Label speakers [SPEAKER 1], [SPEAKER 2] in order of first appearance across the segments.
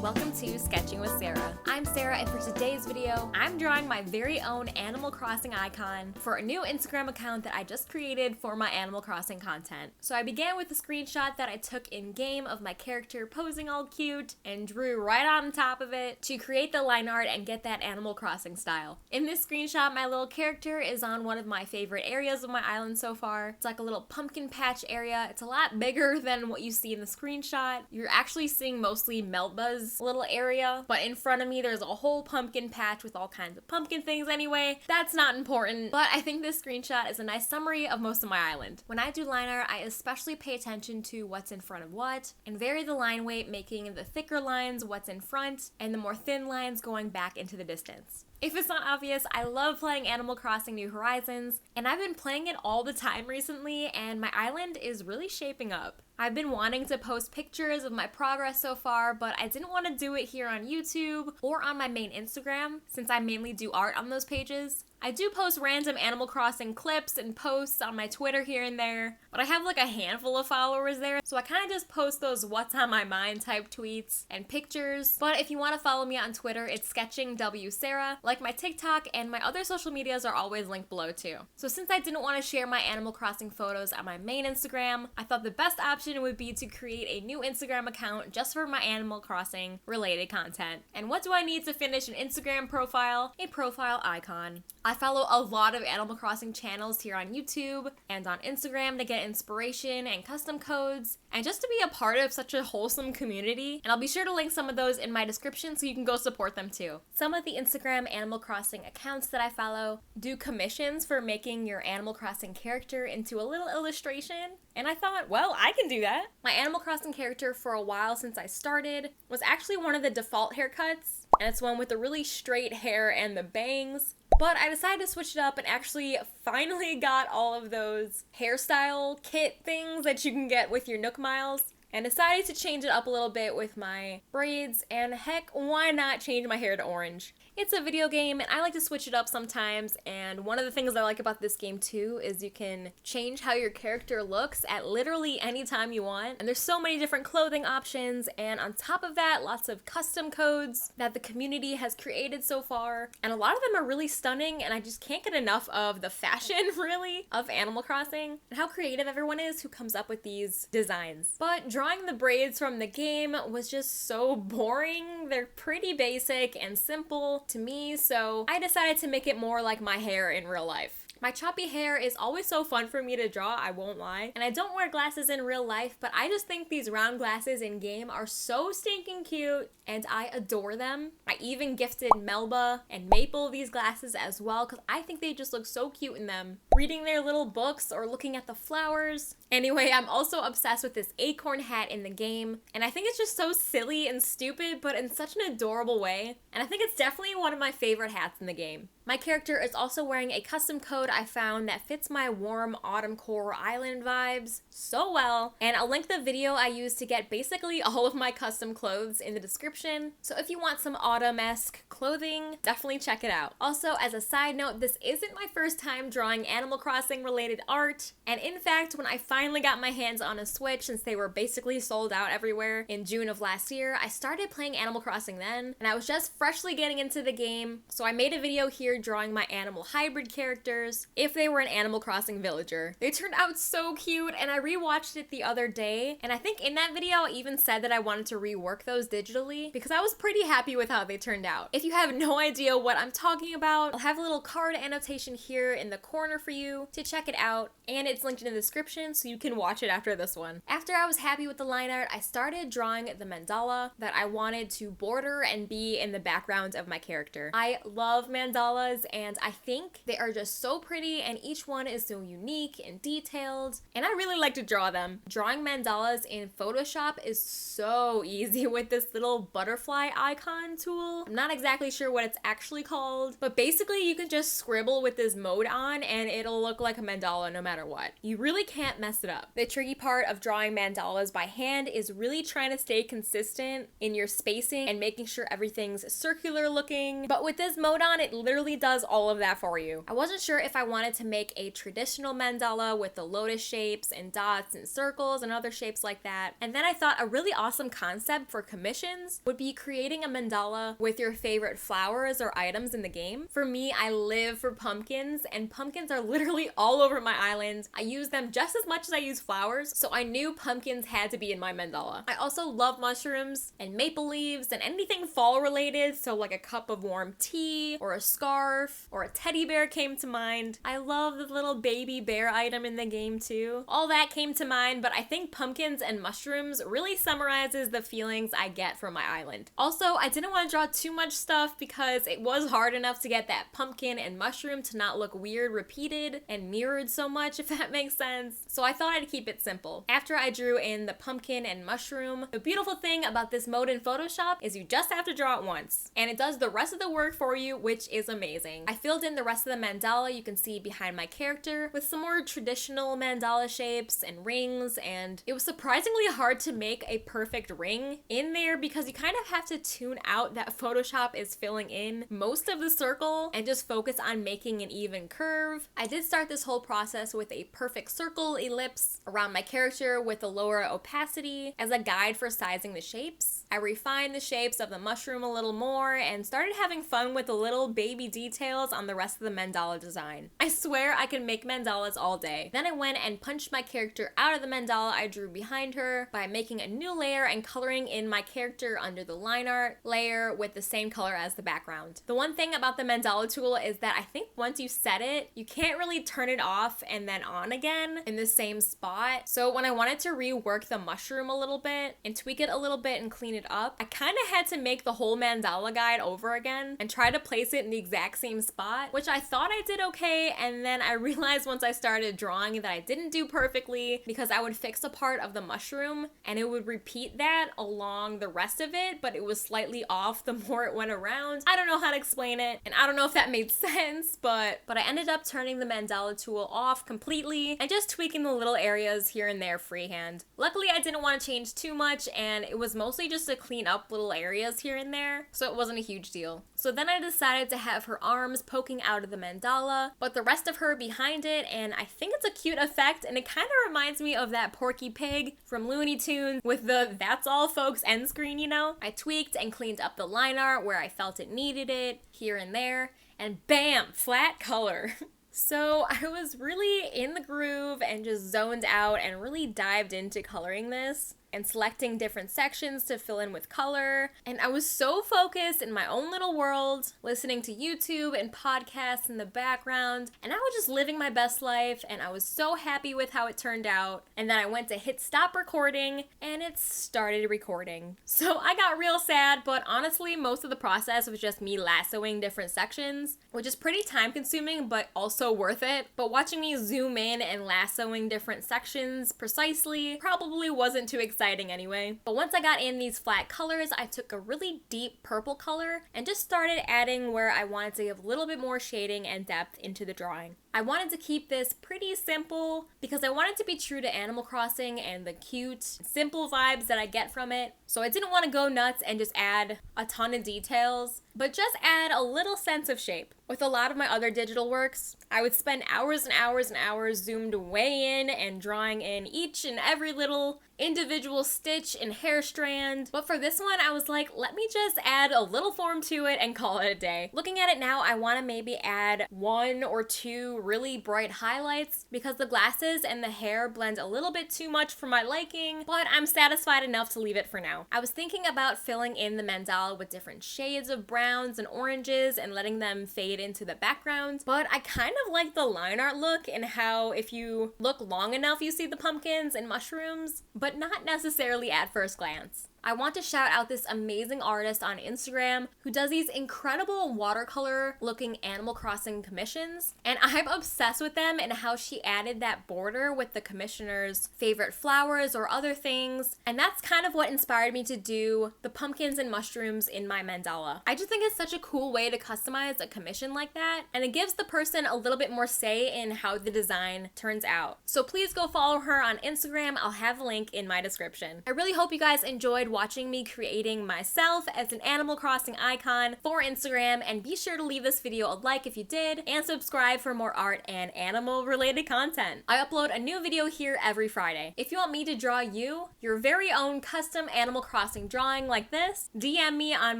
[SPEAKER 1] and welcome to Sketching with Sarah. I'm Sarah, and for today's video, I'm drawing my very own Animal Crossing icon for a new Instagram account that I just created for my Animal Crossing content. So I began with a screenshot that I took in-game of my character posing all cute and drew right on top of it to create the line art and get that Animal Crossing style. In this screenshot, my little character is on one of my favorite areas of my island so far. It's like a little pumpkin patch area. It's a lot bigger than what you see in the screenshot. You're actually seeing mostly Melba's little area, but in front of me there's a whole pumpkin patch with all kinds of pumpkin things anyway. That's not important, but I think this screenshot is a nice summary of most of my island. When I do line art, I especially pay attention to what's in front of what, and vary the line weight, making the thicker lines what's in front, and the more thin lines going back into the distance. If it's not obvious, I love playing Animal Crossing New Horizons, and I've been playing it all the time recently, and my island is really shaping up. I've been wanting to post pictures of my progress so far, but I didn't want to do it here on YouTube or on my main Instagram, since I mainly do art on those pages. I do post random Animal Crossing clips and posts on my Twitter here and there, but I have like a handful of followers there, so I kind of just post those what's on my mind type tweets and pictures. But if you want to follow me on Twitter, it's sketchingwsarah. Like my TikTok and my other social medias are always linked below too. So since I didn't want to share my Animal Crossing photos on my main Instagram, I thought the best option would be to create a new Instagram account just for my Animal Crossing related content. And what do I need to finish an Instagram profile? A profile icon. I follow a lot of Animal Crossing channels here on YouTube and on Instagram to get inspiration and custom codes, and just to be a part of such a wholesome community. And I'll be sure to link some of those in my description so you can go support them too. Some of the Instagram Animal Crossing accounts that I follow do commissions for making your Animal Crossing character into a little illustration, and I thought, well, I can do that. My Animal Crossing character for a while since I started was actually one of the default haircuts, and it's one with the really straight hair and the bangs. But I decided to switch it up and actually finally got all of those hairstyle kit things that you can get with your Nook Miles, and decided to change it up a little bit with my braids, and heck, why not change my hair to orange? It's a video game, and I like to switch it up sometimes, and one of the things I like about this game too is you can change how your character looks at literally any time you want, and there's so many different clothing options, and on top of that, lots of custom codes that the community has created so far, and a lot of them are really stunning, and I just can't get enough of the fashion, really, of Animal Crossing, and how creative everyone is who comes up with these designs. But drawing the braids from the game was just so boring. They're pretty basic and simple to me, so I decided to make it more like my hair in real life. My choppy hair is always so fun for me to draw, I won't lie. And I don't wear glasses in real life, but I just think these round glasses in game are so stinking cute, and I adore them. I even gifted Melba and Maple these glasses as well, because I think they just look so cute in them. Reading their little books or looking at the flowers. Anyway, I'm also obsessed with this acorn hat in the game, and I think it's just so silly and stupid, but in such an adorable way. And I think it's definitely one of my favorite hats in the game. My character is also wearing a custom coat I found that fits my warm autumn core island vibes so well, and I'll link the video I used to get basically all of my custom clothes in the description, so if you want some autumn-esque clothing, definitely check it out. Also, as a side note, this isn't my first time drawing Animal Crossing related art, and in fact, when I finally got my hands on a Switch, since they were basically sold out everywhere in June of last year, I started playing Animal Crossing then, and I was just freshly getting into the game, so I made a video here drawing my animal hybrid characters if they were an Animal Crossing villager. They turned out so cute, and I rewatched it the other day, and I think in that video I even said that I wanted to rework those digitally because I was pretty happy with how they turned out. If you have no idea what I'm talking about, I'll have a little card annotation here in the corner for you to check it out, and it's linked in the description so you can watch it after this one. After I was happy with the line art, I started drawing the mandala that I wanted to border and be in the background of my character. I love mandalas, and I think they are just so pretty, and each one is so unique and detailed, and I really like to draw them. Drawing mandalas in Photoshop is so easy with this little butterfly icon tool. I'm not exactly sure what it's actually called, but basically you can just scribble with this mode on and it'll look like a mandala no matter what. You really can't mess it up. The tricky part of drawing mandalas by hand is really trying to stay consistent in your spacing and making sure everything's circular looking, but with this mode on, it literally literally does all of that for you. I wasn't sure if I wanted to make a traditional mandala with the lotus shapes and dots and circles and other shapes like that. And then I thought a really awesome concept for commissions would be creating a mandala with your favorite flowers or items in the game. For me, I live for pumpkins, and pumpkins are literally all over my island. I use them just as much as I use flowers, so I knew pumpkins had to be in my mandala. I also love mushrooms and maple leaves and anything fall related, so like a cup of warm tea or a scarf or a teddy bear came to mind. I love the little baby bear item in the game too. All that came to mind, but I think pumpkins and mushrooms really summarizes the feelings I get from my island. Also, I didn't want to draw too much stuff because it was hard enough to get that pumpkin and mushroom to not look weird repeated and mirrored so much, if that makes sense. So I thought I'd keep it simple. After I drew in the pumpkin and mushroom, the beautiful thing about this mode in Photoshop is you just have to draw it once, and it does the rest of the work for you, which is amazing. I filled in the rest of the mandala you can see behind my character with some more traditional mandala shapes and rings, and it was surprisingly hard to make a perfect ring in there because you kind of have to tune out that Photoshop is filling in most of the circle and just focus on making an even curve. I did start this whole process with a perfect circle ellipse around my character with a lower opacity as a guide for sizing the shapes. I refined the shapes of the mushroom a little more and started having fun with the little baby details on the rest of the mandala design. I swear I can make mandalas all day. Then I went and punched my character out of the mandala I drew behind her by making a new layer and coloring in my character under the line art layer with the same color as the background. The one thing about the mandala tool is that I think once you set it, you can't really turn it off and then on again in the same spot. So when I wanted to rework the mushroom a little bit and tweak it a little bit and clean it up, I kind of had to make the whole mandala guide over again and try to place it in the exact same spot, which I thought I did okay, and then I realized once I started drawing that I didn't do perfectly because I would fix a part of the mushroom and it would repeat that along the rest of it, but it was slightly off the more it went around. I don't know how to explain it, and I don't know if that made sense, but I ended up turning the mandala tool off completely and just tweaking the little areas here and there freehand. Luckily, I didn't want to change too much, and it was mostly just to clean up little areas here and there, so it wasn't a huge deal. So then I decided to have her arms poking out of the mandala, but the rest of her behind it, and I think it's a cute effect, and it kind of reminds me of that Porky Pig from Looney Tunes with the "That's all folks" end screen, you know? I tweaked and cleaned up the line art where I felt it needed it, here and there, and bam, flat color. So I was really in the groove and just zoned out and really dived into coloring this and selecting different sections to fill in with color. And I was so focused in my own little world, listening to YouTube and podcasts in the background, and I was just living my best life, and I was so happy with how it turned out. And then I went to hit stop recording, and it started recording. So I got real sad, but honestly, most of the process was just me lassoing different sections, which is pretty time consuming, but also worth it. But watching me zoom in and lassoing different sections precisely probably wasn't too exciting anyway. But once I got in these flat colors, I took a really deep purple color and just started adding where I wanted to give a little bit more shading and depth into the drawing. I wanted to keep this pretty simple because I wanted to be true to Animal Crossing and the cute, simple vibes that I get from it. So I didn't want to go nuts and just add a ton of details, but just add a little sense of shape. With a lot of my other digital works, I would spend hours and hours and hours zoomed way in and drawing in each and every little individual stitch and hair strand. But for this one, I was like, let me just add a little form to it and call it a day. Looking at it now, I want to maybe add 1 or 2 really bright highlights because the glasses and the hair blend a little bit too much for my liking, but I'm satisfied enough to leave it for now. I was thinking about filling in the mandala with different shades of browns and oranges and letting them fade into the background, but I kind of like the line art look and how if you look long enough you see the pumpkins and mushrooms, but not necessarily at first glance. I want to shout out this amazing artist on Instagram who does these incredible watercolor looking Animal Crossing commissions, and I'm obsessed with them and how she added that border with the commissioner's favorite flowers or other things, and that's kind of what inspired me to do the pumpkins and mushrooms in my mandala. I just think it's such a cool way to customize a commission like that, and it gives the person a little bit more say in how the design turns out. So please go follow her on Instagram. I'll have a link in my description. I really hope you guys enjoyed watching me creating myself as an Animal Crossing icon for Instagram, and be sure to leave this video a like if you did, and subscribe for more art and animal related content. I upload a new video here every Friday. If you want me to draw you your very own custom Animal Crossing drawing like this, DM me on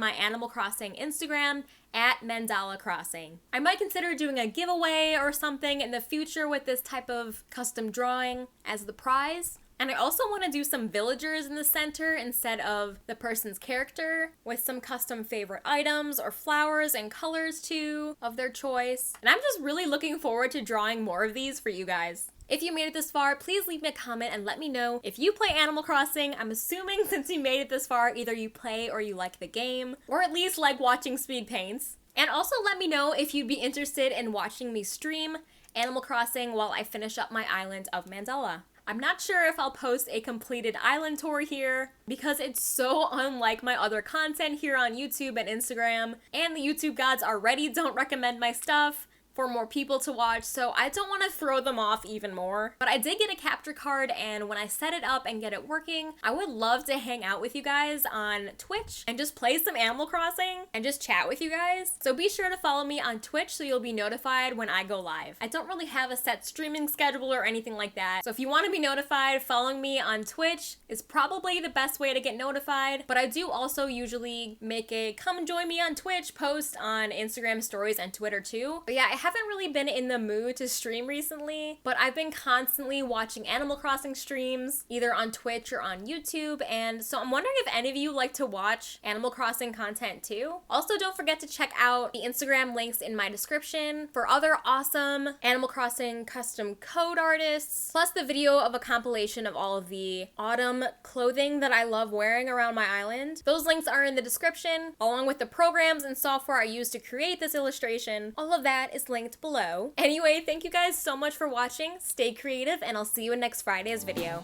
[SPEAKER 1] my Animal Crossing Instagram at Mandala Crossing. I might consider doing a giveaway or something in the future with this type of custom drawing as the prize. And I also want to do some villagers in the center instead of the person's character, with some custom favorite items or flowers and colors too of their choice. And I'm just really looking forward to drawing more of these for you guys. If you made it this far, please leave me a comment and let me know if you play Animal Crossing. I'm assuming since you made it this far, either you play or you like the game, or at least like watching speed paints. And also let me know if you'd be interested in watching me stream Animal Crossing while I finish up my island of Mandala. I'm not sure if I'll post a completed island tour here because it's so unlike my other content here on YouTube and Instagram, and the YouTube gods already don't recommend my stuff for more people to watch, so I don't want to throw them off even more. But I did get a capture card, and when I set it up and get it working, I would love to hang out with you guys on Twitch and just play some Animal Crossing and just chat with you guys. So be sure to follow me on Twitch so you'll be notified when I go live. I don't really have a set streaming schedule or anything like that, so if you want to be notified, following me on Twitch is probably the best way to get notified. But I do also usually make a come join me on Twitch post on Instagram stories and Twitter too. But yeah, I haven't really been in the mood to stream recently, but I've been constantly watching Animal Crossing streams, either on Twitch or on YouTube, and so I'm wondering if any of you like to watch Animal Crossing content too. Also, don't forget to check out the Instagram links in my description for other awesome Animal Crossing custom code artists, plus the video of a compilation of all of the autumn clothing that I love wearing around my island. Those links are in the description, along with the programs and software I use to create this illustration. All of that is linked below. Anyway, thank you guys so much for watching. Stay creative, and I'll see you in next Friday's video.